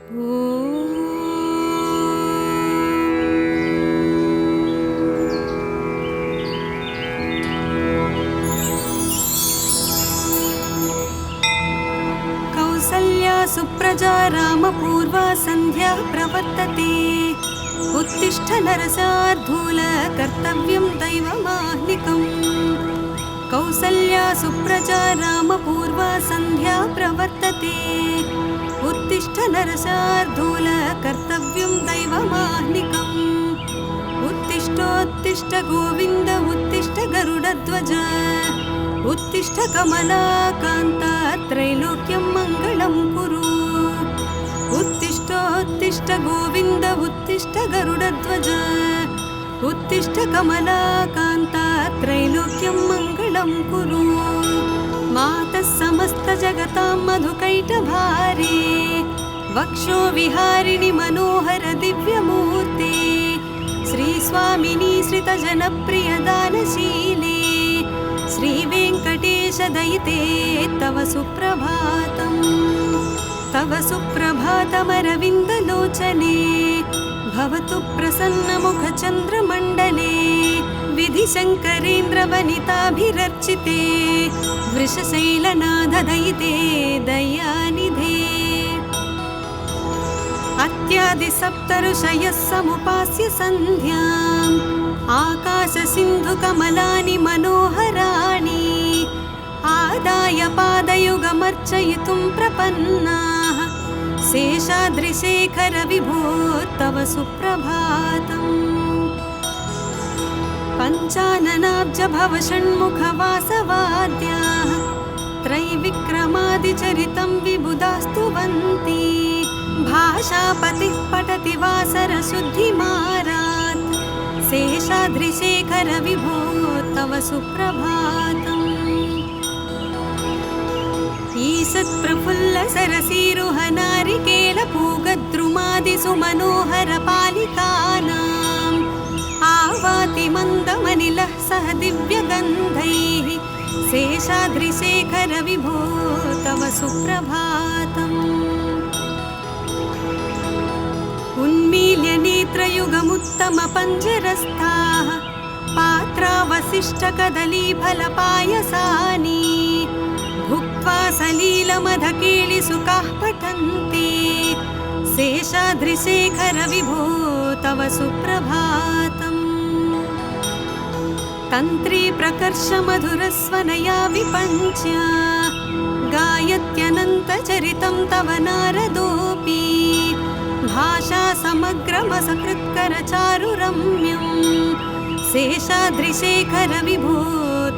कौसल्या सुप्रजा रामपूर्वा सन्ध्या प्रवर्तते। उत्तिष्ठ नरशार्दूल कर्तव्यं दैवमाह्निकम्। कौसल्या सुप्रजा रामपूर्वा सन्ध्या प्रवर्तते। उत्तिष्ठ नरशार्दूल कर्तव्यं दैवमाह्निकम्। उत्तिष्ठोत्तिष्ठ गोविन्द उत्तिष्ठ गरुडध्वज। उत्तिष्ठ कमलाकान्ता त्रैलोक्यं मङ्गलं कुरु। उत्तिष्ठोत्तिष्ठ गोविन्द उत्तिष्ठ गरुडध्वज। उत्तिष्ठ कमलाकान्ता त्रैलोक्यं मङ्गलं कुरु। मातः समस्तजगतां मधुकैटभारे। वक्षो विहारिणि मनोहर दिव्यमूर्ते। श्रीस्वामिनी श्रितजनप्रियदानशीले। श्रीवेङ्कटेश दयिते तव सुप्रभातम्। तव सुप्रभातमरविन्दलोचने। भवतु प्रसन्नमुखचन्द्रमण्डले। विधिशङ्करेन्द्रवनिताभिरर्चिते। वृषशैलनाथ दयिते दयानिधे। अत्यादिसप्तऋषयः समुपास्य सन्ध्याम्। आकाशसिन्धुकमलानि मनोहराणि। आदाय पादयुगमर्चयितुं प्रपन्नाः। शेषाद्रिशेखर विभो तव सुप्रभातम्। पञ्चाननाब्ज भव षण्मुखवासवाद्याः। त्रैविक्रमादिचरितं विबुधास्तुवन्ति। भाषापतिः पठति वासरशुद्धिमारात्। शेषाद्रिशेखर विभो तव सुप्रभातम्। ईषत्प्रफुल्ल सरसीरुह नारिकेलपूगद्रुमादिषु मनोहर पालिकानाम्। आवाति मन्दमनिलः सह दिव्यगन्धैः। शेषाद्रिशेखर विभो तव सुप्रभातम्। उन्मील्य नेत्रयुगमुत्तमपञ्जरस्थाः। पात्रावशिष्टकदलीफलपायसानि। भुक्त्वा सलीलमधकेलिसुखाः पठन्ति। शेषाद्रिशेखर विभो तव सुप्रभातम्। तन्त्री प्रकर्ष मधुरस्वनया विपञ्च्य। गायत्यनन्तचरितं तव नारदोऽपि। भाषा समग्रमसकृत्कर चारुरम्यम्। शेषाद्रिशेखर विभो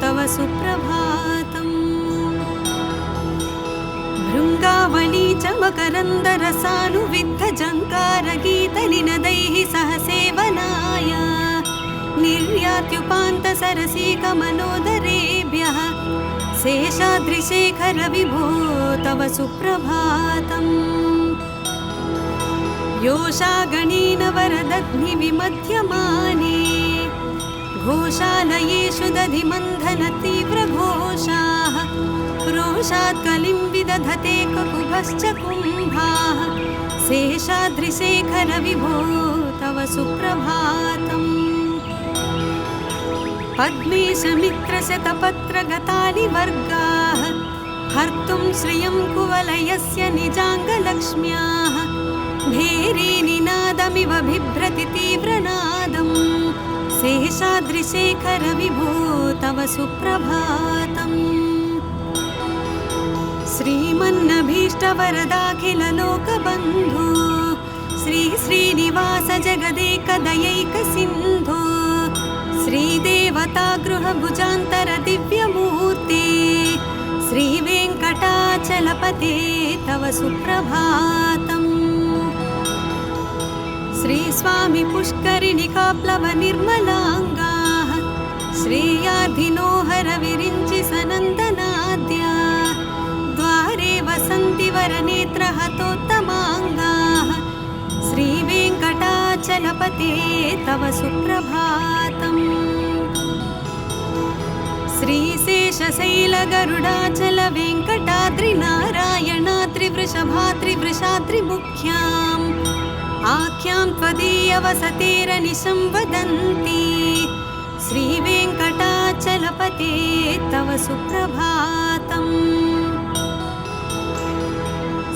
तव सुप्रभातम्। भृङ्गावली च मकरन्दरसानुविद्धजङ्कारगीतनिनदैः सह सेवनाय। निर्यात्युपान्तसरसीकमनोदरेभ्यः। शेषाद्रिशेखर विभो तव सुप्रभातम्। योषागणेन वरदग्निविमध्यमाने। घोषालयेषु दधिमन्थनतीव्रघोषाः। रोषात् कलिं विदधते ककुभश्च कुम्भाः। शेषाद्रिशेखर विभो तव सुप्रभातम्। पद्मेशमित्रशतपत्रगतानि वर्गाः। हर्तुं श्रियं कुवलयस्य निजाङ्गलक्ष्म्याः। भेरीनिनादमिव बिभ्रति तीव्रनादम्। शेषाद्रिशेखर विभो तव सुप्रभातम्। श्रीमन्नभीष्टवरदाखिललोकबन्धो। श्रीश्रीनिवास जगदेकदयैकसिन्धो। श्रीदेवतागृहभुजान्तर दिव्यमूर्ते। श्रीवेङ्कटाचलपते तव सुप्रभातम्। श्रीस्वामी पुष्करिणिकाप्लवनिर्मलाङ्गाः। श्रेयाधिनोहर विरिञ्चि सनन्दनाद्या। द्वारे वसन्ति वरनेत्रहतोत्तमाङ्गाः। श्रीवेङ्कटाचलपते तव सुप्रभातम्। श्रीशेषशैलगरुडाचल वेङ्कटाद्रिनारायणाद्रि त्रिवृषभात्रिवृषात्रिमुख्याम् आख्यां त्वदीयवसतेरनिशं वदन्ति श्रीवेङ्कटाचलपते तव सुप्रभातम्।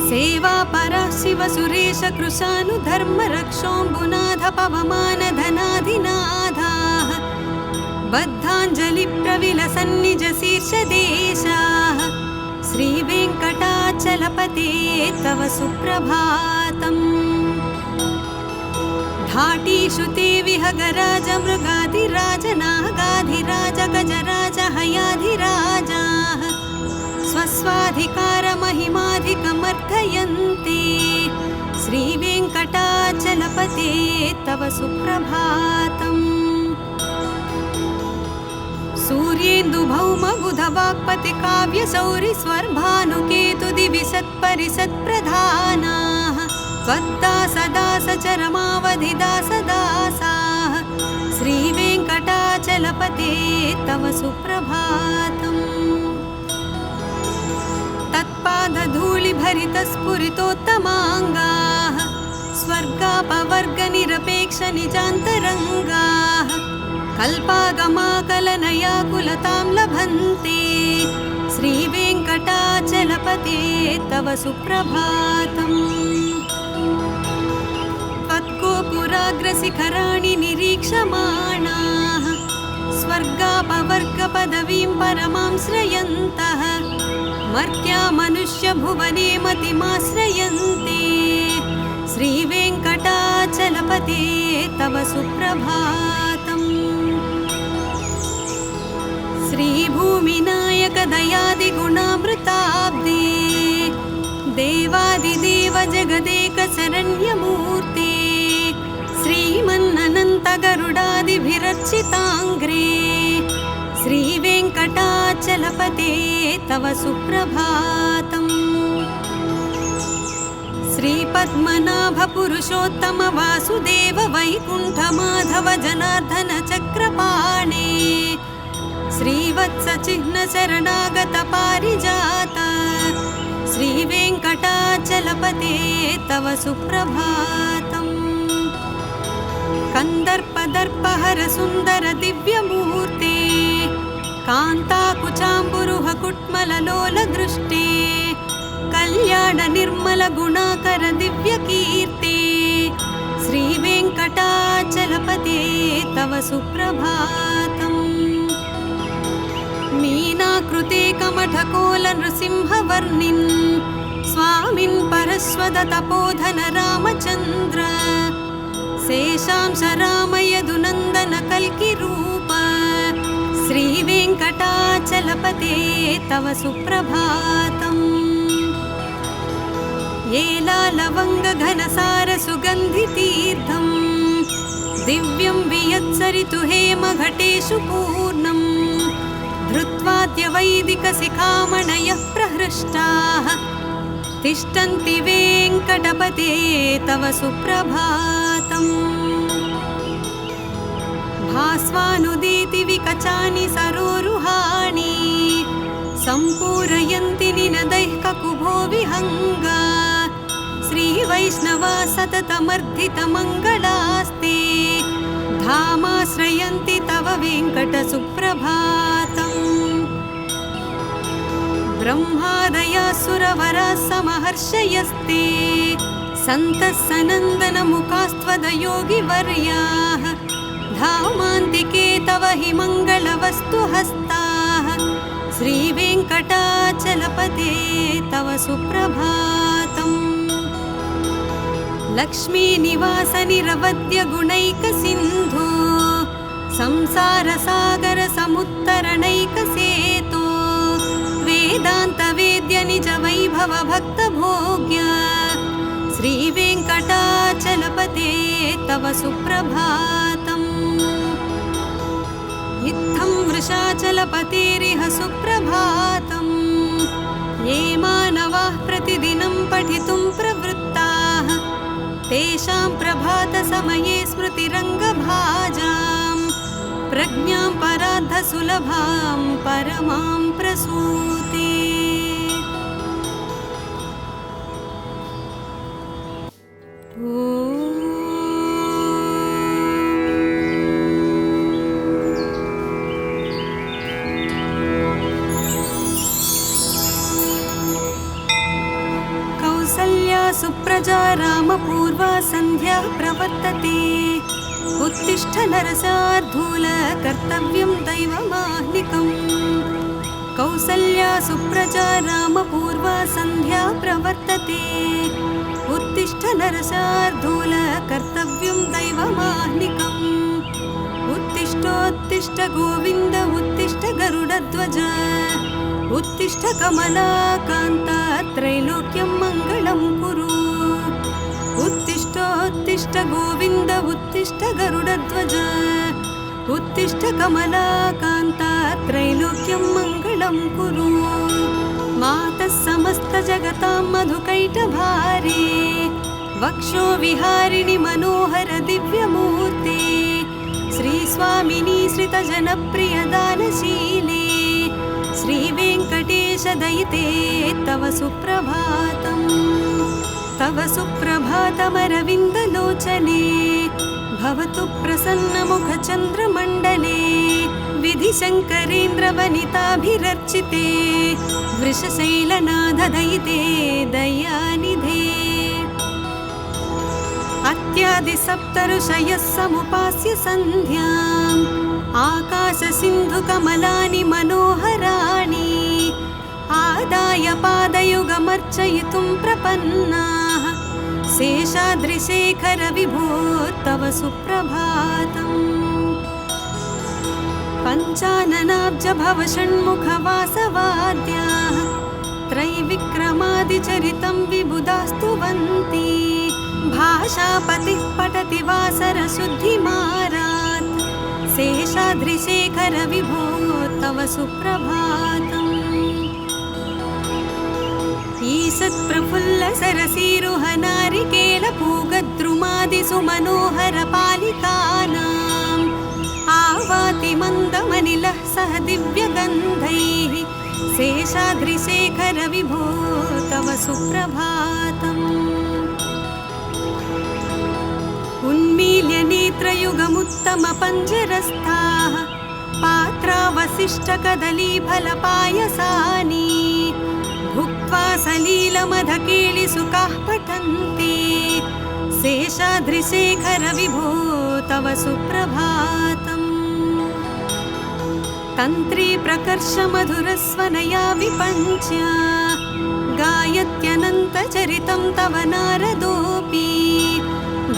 सेवापरः शिव सुरेश कृशानुधर्मरक्षोऽम्बुनाथ पवमानधनाधिनाथाः बद्धाञ्जलिप्रविलसन्निजशीर्षदेशाः श्रीवेङ्कटाचलपते तव सुप्रभातम्। धाटीषु ते विहगराज मृगाधिराज नागाधिराज गजराज हयाधिराजाः स्वस्वाधिकारमहिमाधिकमर्थयन्ते श्रीवेङ्कटाचलपते तव सुप्रभातम्। सूर्येन्दुभौमबुधवाक्पतिकाव्यसौरि स्वर्भानुकेतुदिविसत्परिसत्प्रधानाः त्वद्दासदासचरमावधिदासदासाः श्रीवेङ्कटाचलपते तव सुप्रभातम्। तत्पादधूलिभरितस्फुरितोत्तमाङ्गाः स्वर्गापवर्गनिरपेक्षनिजान्तरङ्गाः कल्पागमाकलनयाकुलतां लभन्ते श्रीवेङ्कटाचलपते तव सुप्रभातम्। त्वत्कोपुराग्रशिखराणि निरीक्षमाणाः स्वर्गापवर्गपदवीं परमां श्रयन्तः मर्त्या मनुष्यभुवने मतिमाश्रयन्ते श्रीवेङ्कटाचलपते तव सुप्रभातम्। श्रीभूमिनायकदयादिगुणामृताब्दे देवादिदेव जगदेकशरण्यमूर्ते श्रीमन्ननन्तगरुडादिभिरर्चिताङ्ग्रे श्रीवेङ्कटाचलपते तव सुप्रभातम्। श्रीपद्मनाभपुरुषोत्तम वासुदेव वैकुण्ठमाधव जनार्दन चक्रपाणे श्रीवत्सचिह्नशरणागत पारिजात श्रीवेङ्कटाचलपते तव सुप्रभातम्। कन्दर्पदर्पहर सुन्दर दिव्यमूर्ते कान्ताकुचाम्बुरुहकुट्मललोलदृष्टे कल्याण निर्मल गुणाकर दिव्यकीर्ते श्रीवेङ्कटाचलपते तव सुप्रभातम्। मीनाकृते कमठकोल नृसिंहवर्णिन् स्वामिन् परश्वदतपोधन रामचन्द्र शेषांश रामयदुनन्दन कल्किरूप श्रीवेङ्कटाचलपते तव सुप्रभातम्। येलालवङ्गघनसार सुगन्धितीर्थम् दिव्यं वियत्सरितु हेमघटेषु पूर्णम् धृत्वाद्यवैदिकशिखामणयः प्रहृष्टाः तिष्ठन्ति वेङ्कटपते तव सुप्रभातम्। भास्वानुदीति विकचानि सरोरुहाणि सम्पूरयन्ति निनदैः ककुभो विहङ्गा श्रीवैष्णवा सततमर्धितमङ्गलास्ते धामाश्रयन्ति तव वेङ्कटसुप्रभातम्। ब्रह्मादयासुरवराः समहर्षयस्ते सन्तः सनन्दनमुखास्त्वदयोगिवर्याः धामान्तिके तव हि मङ्गलवस्तुहस्ताः श्रीवेङ्कटाचलपते तव सुप्रभातम्। लक्ष्मीनिवासनिरवद्यगुणैकसिन्धो संसारसागरसमुत्तरणैकसेतो वेदान्तवेद्यनिजवैभवभक्तभोग्य श्रीवेङ्कटाचलपते तव सुप्रभातम्। इत्थं वृषाचलपतेरिह सुप्रभातम्। ये मानवाः प्रतिदिनं पठितुं प्रवृत्ताः तेषां प्रभातसमये स्मृतिरङ्गभाजां प्रज्ञां परार्धसुलभां परमां प्रसूते। कौसल्या सुप्रजा रामपूर्वा सन्ध्या प्रवर्तते उत्तिष्ठ नरसार्धूल कर्तव्यं दैवमाह्निकम् कौसल्या सुप्रजा रामपूर्वा सन्ध्या प्रवर्तते उत्तिष्ठ नरसार्धूल कर्तव्यं दैवमाह्निकम् उत्तिष्ठोत्तिष्ठ गोविन्द उत्तिष्ठ गरुडध्वज उत्तिष्ठ कमलाकान्ता त्रैलोक्यं मङ्गलं कुरु उत्तिष्ठोत्तिष्ठ गोविन्द उत्तिष्ठ गरुडध्वज उत्तिष्ठ कमलाकान्ता त्रैलोक्यं मङ्गलं कुरु मातः समस्तजगतां मधुकैटभारे वक्षो विहारिणि मनोहर दिव्यमूर्ते श्रीस्वामिनी श्रितजनप्रियदानशीले श्रीवेङ्कटेशदयिते तव सुप्रभातम् तव सुप्रभातमरविन्दलोचने भवतु प्रसन्नमुखचन्द्रमण्डले विधिशङ्करेन्द्रवनिताभिरर्चिते वृषशैलनाथदयिते दयानिधे अत्यादिसप्तऋषयः समुपास्य सन्ध्याम् आकाशसिन्धुकमलानि मनोहराणि आदाय पादयुगमर्चयितुं प्रपन्नाः शेषाद्रिशेखर विभो तव सुप्रभातम् पञ्चाननाब्ज भव षण्मुखवासवाद्याः त्रैविक्रमादिचरितं विबुधास्तुवन्ति भाषापतिः पठति वासरशुद्धिमारात् शेषाद्रिशेखर विभो तव सुप्रभातम् ईषत्प्रफुल्ल सरसीरुह नारिकेलपूगद्रुमादिसु मनोहर पालिकानाम् आवाति मन्दमनिलः सह दिव्यगन्धैः शेषाद्रिशेखर विभो तव सुप्रभातम् उन्मील्य नेत्रयुगमुत्तमपञ्जरस्थाः पात्रावशिष्टकदलीफलपायसानि भुक्त्वा सलीलमधकेलिसुखाः पठन्ति शेषाद्रिशेखर विभो तव सुप्रभातम् तन्त्री प्रकर्ष मधुरस्वनया विपञ्च्य गायत्यनन्तचरितं तव नारदोऽपि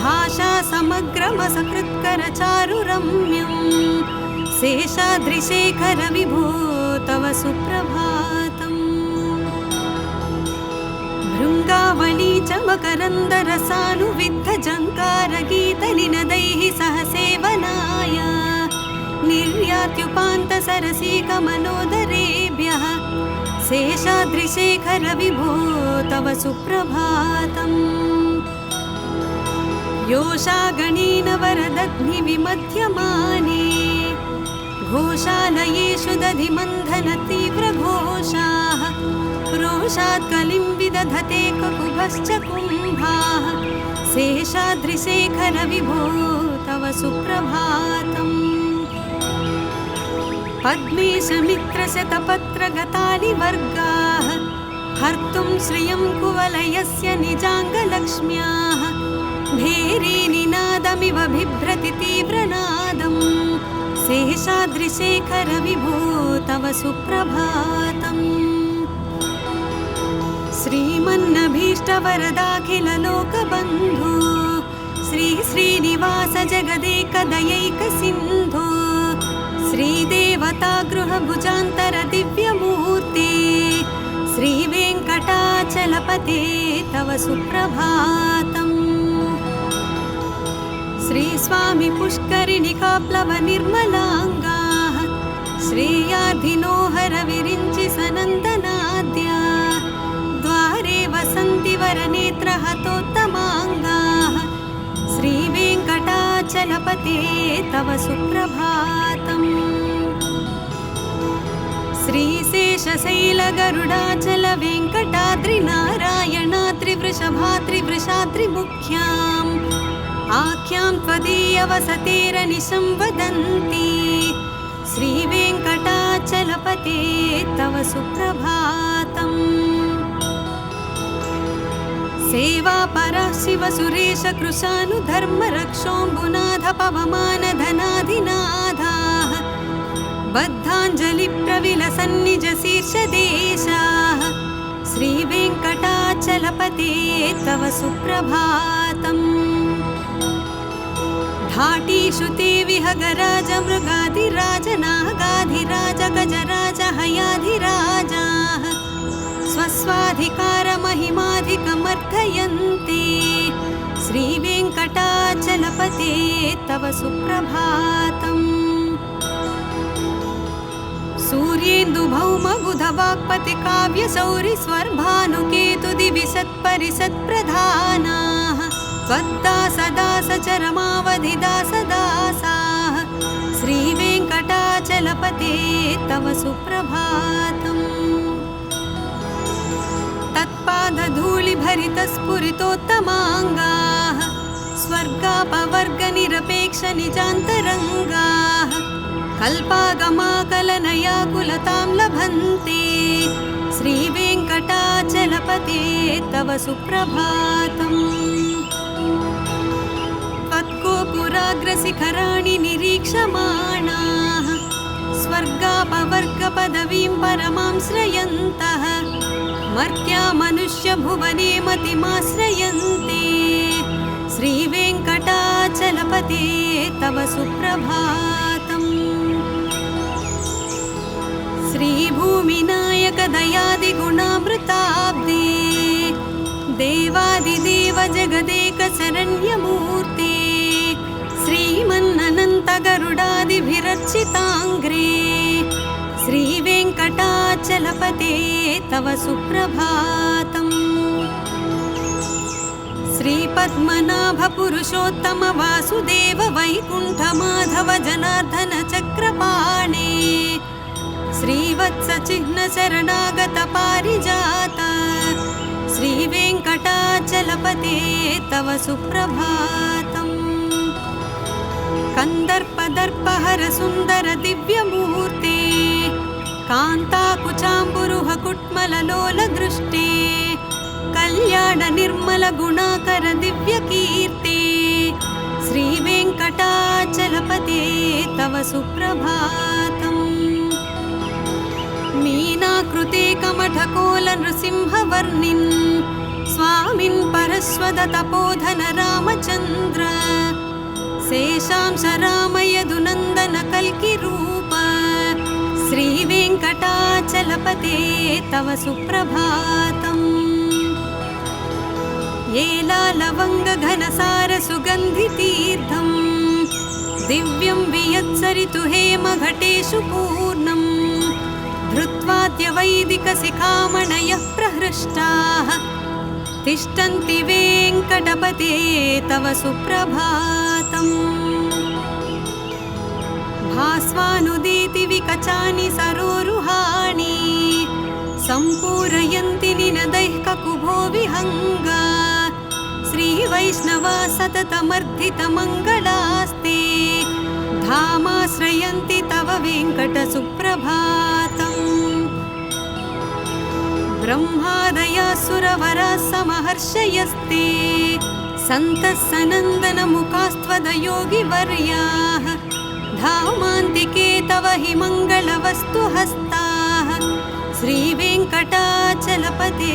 भाषा समग्रमसकृत्करचारुरम्यम् शेषाद्रिशेखर विभो तव सुप्रभातम् भृङ्गावली च मकरन्दरसानुविद्धजङ्कारगीतनिनदैः सह सेवनाय निर्यात्युपान्तसरसीकमनोदरेभ्यः शेषाद्रिशेखर विभो तव सुप्रभातम् योषागणेन वरदग्निविमध्यमाने घोषालयेषु दधिमन्थनतीव्रघोषाः रोषात् कलिं विदधते ककुभश्च कुम्भाः शेषाद्रिशेखर विभो तव सुप्रभातम् पद्मेशमित्रशतपत्रगतानि वर्गाः हर्तुं श्रियं कुवलयस्य निजाङ्गलक्ष्म्याः भेरीनिनादमिव बिभ्रति तीव्रनादम् शेषाद्रिशेखर विभो तव सुप्रभातम् श्रीमन्नभीष्टवरदाखिललोकबन्धो श्रीश्रीनिवास जगदेकदयैकसिन्धो श्रीदेवतागृहभुजान्तर दिव्यमूर्ते श्रीवेङ्कटाचलपते तव सुप्रभातम् श्रीस्वामी पुष्करिणिकाप्लवनिर्मलाङ्गाः श्रेयाधिनोहर विरिञ्चि सनन्दनाद्या द्वारे वसन्ति वरनेत्रहतोत्तमाङ्गाः श्रीवेङ्कटाचलपते तव सुप्रभातम् श्रीशेषशैलगरुडाचल वेङ्कटाद्रिनारायणाद्रिवृषभाद्रिवृषाद्रिमुख्या आख्यां त्वदीयवसतेरनिशं वदन्ति श्रीवेङ्कटाचलपते तव सुप्रभातम्। सेवापरः शिव सुरेश कृशानुधर्मरक्षोऽम्बुनाथ पवमानधनाधिनाथाः बद्धाञ्जलिप्रविलसन्निजशीर्षदेशाः श्रीवेङ्कटाचलपते तव सुप्रभातम्। धाटीषु ते विहगराज मृगाधिराज नागाधिराज गजराज हयाधिराजाः स्वस्वाधिकारमहिमाधिकमर्थयन्ते श्रीवेङ्कटाचलपते तव सुप्रभातम्। सूर्येन्दुभौमबुधवाक्पति काव्यसौरिस्वर्भानुकेतुदिविसत्परिसत्प्रधानाः त्वद्दासदासचरमावधिदासदासाः श्रीवेङ्कटाचलपते तव सुप्रभातम्। तत्पादधूलिभरितस्फुरितोत्तमाङ्गाः स्वर्गापवर्गनिरपेक्षनिजान्तरङ्गाः कल्पागमाकलनयाकुलतां लभन्ते श्रीवेङ्कटाचलपते तव सुप्रभातम्। त्वत्कोपुराग्रशिखराणि निरीक्षमाणाः स्वर्गापवर्गपदवीं परमां श्रयन्तः मर्त्या मनुष्यभुवने मतिमाश्रयन्ते श्रीवेङ्कटाचलपते तव सुप्रभातम्। श्रीभूमिनायकदयादिगुणामृताब्दे देवादिदेव जगदेकशरण्यमूर्ते श्रीमन्ननन्तगरुडादिभिरर्चिताङ्ग्रे श्रीवेङ्कटाचलपते तव सुप्रभातम्। श्रीपद्मनाभपुरुषोत्तम वासुदेव वैकुण्ठमाधव जनार्दन चक्रपाणे श्रीवत्सचिह्नशरणागत पारिजात श्रीवेङ्कटाचलपते तव सुप्रभातम्। कन्दर्पदर्पहर सुन्दर दिव्यमूर्ते कान्ताकुचाम्बुरुहकुट्मललोलदृष्टे कल्याण निर्मल गुणाकर दिव्यकीर्ते श्रीवेङ्कटाचलपते तव सुप्रभातम्। मीनाकृते कमठकोल नृसिंहवर्णिन् स्वामिन् परश्वदतपोधन रामचन्द्र शेषांश रामयदुनन्दन कल्किरूप श्रीवेङ्कटाचलपते तव सुप्रभातम्। येलालवङ्गघनसार सुगन्धितीर्थम् दिव्यं वियत्सरितु हेमघटेषु पूर्णम् धृत्वाद्यवैदिकशिखामणयः प्रहृष्टाः तिष्ठन्ति वेङ्कटपते तव सुप्रभातम्। भास्वानुदीति विकचानि सरोरुहाणि सम्पूरयन्ति निनदैः ककुभो विहङ्गा श्रीवैष्णवा सततमर्धितमङ्गलास्ते धामाश्रयन्ति तव वेङ्कटसुप्रभातम्। ब्रह्मादयासुरवराः समहर्षयस्ते सन्तः सनन्दनमुखास्त्वदयोगिवर्याः धामान्तिके तव हि मङ्गलवस्तुहस्ताः श्रीवेङ्कटाचलपते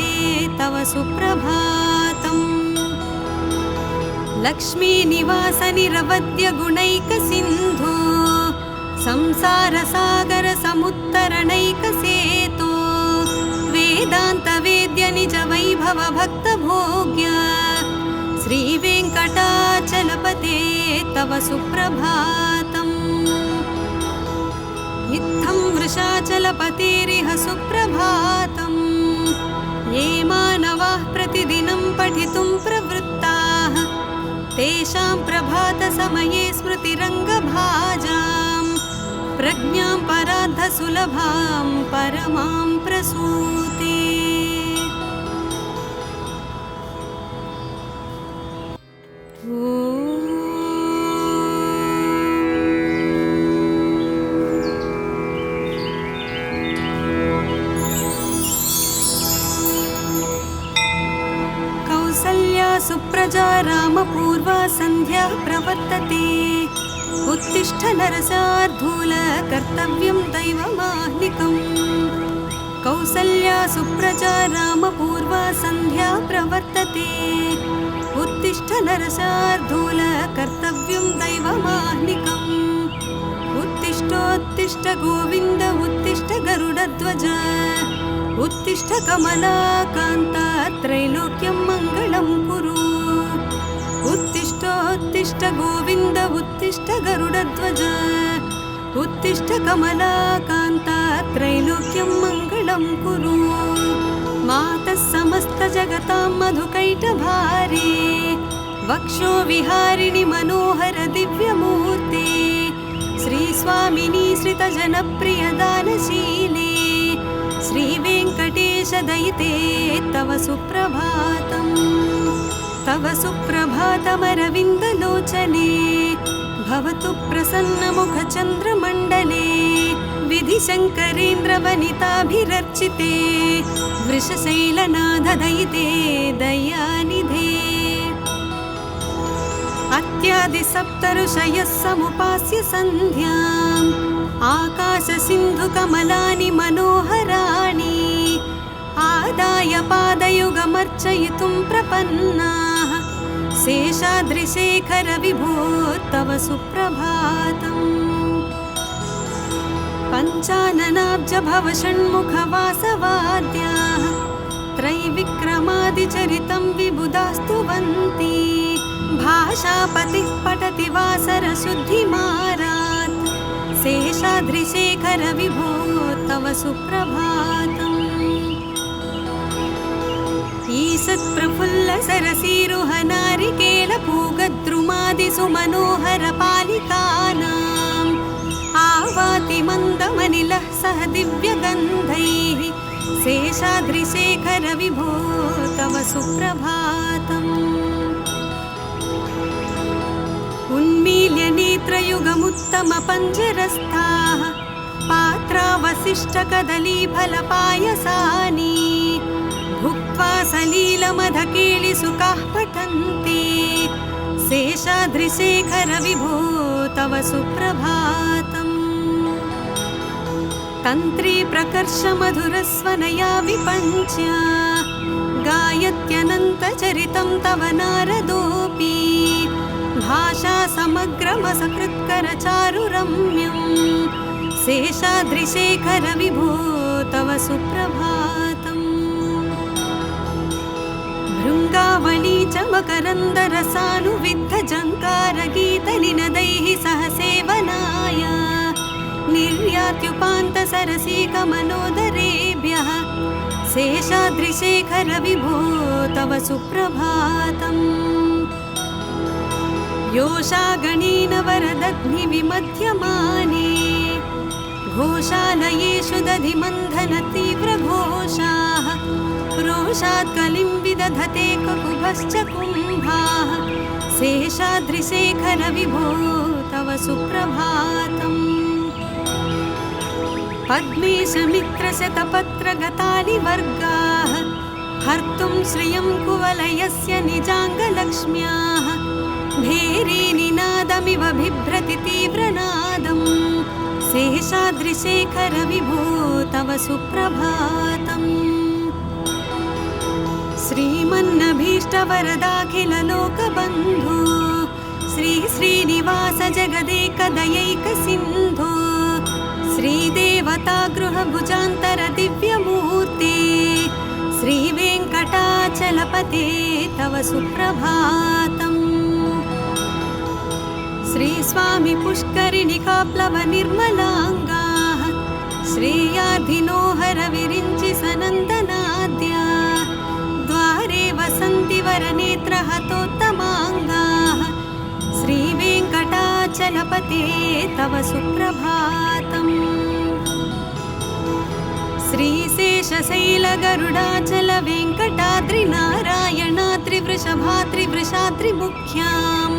तव सुप्रभातम्। लक्ष्मीनिवास निरवद्य गुणैकसिन्धो संसारसागर समुत्तरणैकसेतो वेदान्तवेद्य निज वैभव भक्तभोग्य श्रीवेङ्कटाचलपते तव सुप्रभातम्। इत्थं वृषाचलपतेरिह सुप्रभातम्। ये मानवाः प्रतिदिनं पठितुं प्रवृत्ताः तेषां प्रभातसमये स्मृतिरङ्गभाजां प्रज्ञां परार्धसुलभां परमां प्रसूते। ॐ सुप्रजा रामपूर्वा सन्ध्या प्रवर्तते उत्तिष्ठ नरसार्धूल कर्तव्यं दैवमाह्निकम् कौसल्या सुप्रजा रामपूर्वा सन्ध्या प्रवर्तते उत्तिष्ठ नरसार्धूल कर्तव्यं दैवमाह्निकम् उत्तिष्ठोत्तिष्ठ गोविन्द उत्तिष्ठ गरुडध्वज उत्तिष्ठ कमलाकान्ता त्रैलोक्यं मङ्गलं कुरु उत्तिष्ठोत्तिष्ठ गोविन्द उत्तिष्ठ गरुडध्वज उत्तिष्ठ कमलाकान्ता त्रैलोक्यं मङ्गलं कुरु मातः समस्तजगतां मधुकैटभारे वक्षो विहारिणि मनोहर दिव्यमूर्ते श्रीस्वामिनी श्रितजनप्रियदानशीले श्रीवेङ्कटेशदयिते तव सुप्रभातम् तव सुप्रभातमरविन्दलोचने भवतु प्रसन्नमुखचन्द्रमण्डले विधिशङ्करेन्द्रवनिताभिरर्चिते वृषशैलनाथदयिते दयानिधे अत्यादिसप्तऋषयः समुपास्य सन्ध्याम् आकाशसिन्धुकमलानि मनोहराणि आदाय पादयुगमर्चयितुं प्रपन्नाः शेषाद्रिशेखर विभो तव सुप्रभातम् पञ्चाननाब्ज भव षण्मुखवासवाद्याः त्रैविक्रमादिचरितं विबुधास्तुवन्ति भाषापतिः पठति वासरशुद्धिमारात् शेषाद्रिशेखर विभो तव सुप्रभातम् ईषत्प्रफुल्ल सरसीरुह नारिकेलपूगद्रुमादिषु मनोहर पालिकानाम् आवाति मन्दमनिलः सह दिव्यगन्धैः शेषाद्रिशेखर विभो तव सुप्रभातम् उन्मील्य नेत्रयुगमुत्तमपञ्जरस्थाः पात्रावशिष्टकदलीफलपायसानि भुक्त्वा सलीलमधकेलिसुखाः पठन्ति शेषाद्रिशेखर विभो तव सुप्रभातम् तन्त्री प्रकर्ष मधुरस्वनया विपञ्च्य गायत्यनन्तचरितं तव नारदोऽपि भाषा समग्रमसकृत्करचारुरम्यम् शेषाद्रिशेखर विभो तव सुप्रभातम् भृङ्गावली च मकरन्दरसानुविद्धजङ्कारगीतनिनदैः सह सेवनाय निर्यात्युपान्तसरसीकमनोदरेभ्यः शेषाद्रिशेखर विभो तव सुप्रभातम् योषागणेन वरदग्निविमध्यमाने घोषालयेषु दधिमन्थनतीव्रघोषाः रोषात् कलिं विदधते ककुभश्च कुम्भाः शेषाद्रिशेखर विभो तव सुप्रभातम् पद्मेशमित्रशतपत्रगतानि वर्गाः हर्तुं श्रियं कुवलयस्य निजाङ्गलक्ष्म्याः भेरीनिनादमिव बिभ्रति तीव्रनादम् शेषाद्रिशेखर विभो तव सुप्रभातम् श्रीमन्नभीष्टवरदाखिललोकबन्धो श्रीश्रीनिवास जगदेकदयैकसिन्धो श्रीदेवतागृहभुजान्तर दिव्यमूर्ते श्रीवेङ्कटाचलपते तव सुप्रभातम् श्रीस्वामी पुष्करिणिकाप्लव निर्मलाङ्गाः श्रेयाधिनोहर विरिञ्चि सनन्दनाद्या द्वारे वसन्ति वरनेत्रहतोत्तमाङ्गाः श्रीवेङ्कटाचलपते तव सुप्रभातम् श्रीशेषशैलगरुडाचल वेङ्कटाद्रिनारायणाद्रिवृषभाद्रिवृषाद्रिमुख्याम्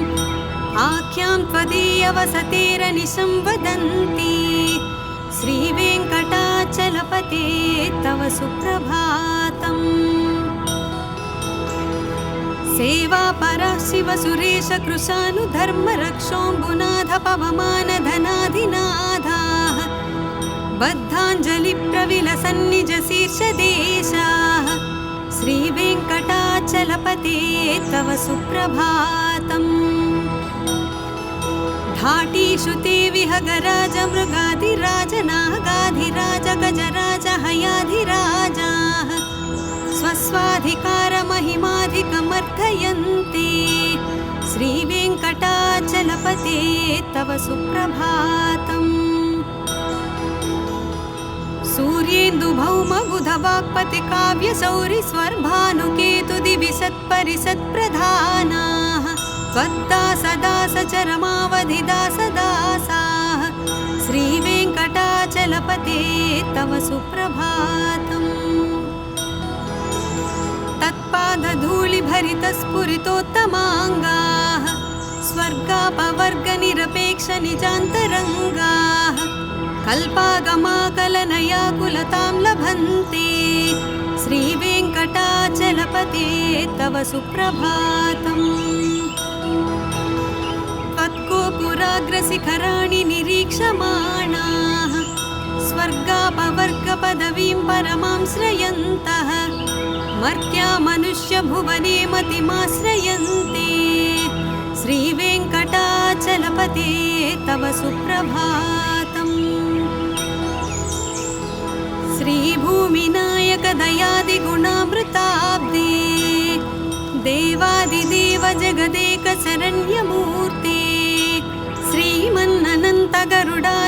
आख्यां त्वदीयवसतेरनिशं वदन्ति श्रीवेङ्कटाचलपते तव सुप्रभातम् सेवापरः शिवसुरेश कृशानुधर्मरक्षोऽम्बुनाथ पवमानधनाधिनाथाः बद्धाञ्जलिप्रविलसन्निजशीर्षदेशाः श्रीवेङ्कटाचलपते तव सुप्रभातम्। धाटीषु ते विहगराज मृगाधिराज नागाधिराज गजराज हयाधिराजाः स्वस्वाधिकारमहिमाधिकमर्थयन्ते श्रीवेङ्कटाचलपते तव सुप्रभातम्। सूर्येन्दुभौमबुधवाक्पतिकाव्यसौरि स्वर्भानुकेतुदिविसत्परिसत्प्रधानाः त्वद्दासदासचरमावधिदासदासाः श्रीवेङ्कटाचलपते तव सुप्रभातम्। तत्पादधूलिभरितस्फुरितोत्तमाङ्गाः स्वर्गापवर्गनिरपेक्षनिजान्तरङ्गाः कल्पागमाकलनयाकुलतां लभन्ते श्रीवेङ्कटाचलपते तव सुप्रभातम्। त्वत्कोपुराग्रशिखराणि निरीक्षमाणाः स्वर्गापवर्गपदवीं परमां श्रयन्तः मर्त्या मनुष्यभुवने मतिमाश्रयन्ते श्रीवेङ्कटाचलपते तव सुप्रभातम्। श्रीभूमिनायक दयादिगुणामृताब्दे देवादिदेव जगदेक शरण्यमूर्ते श्रीमन्ननन्त गरुडादि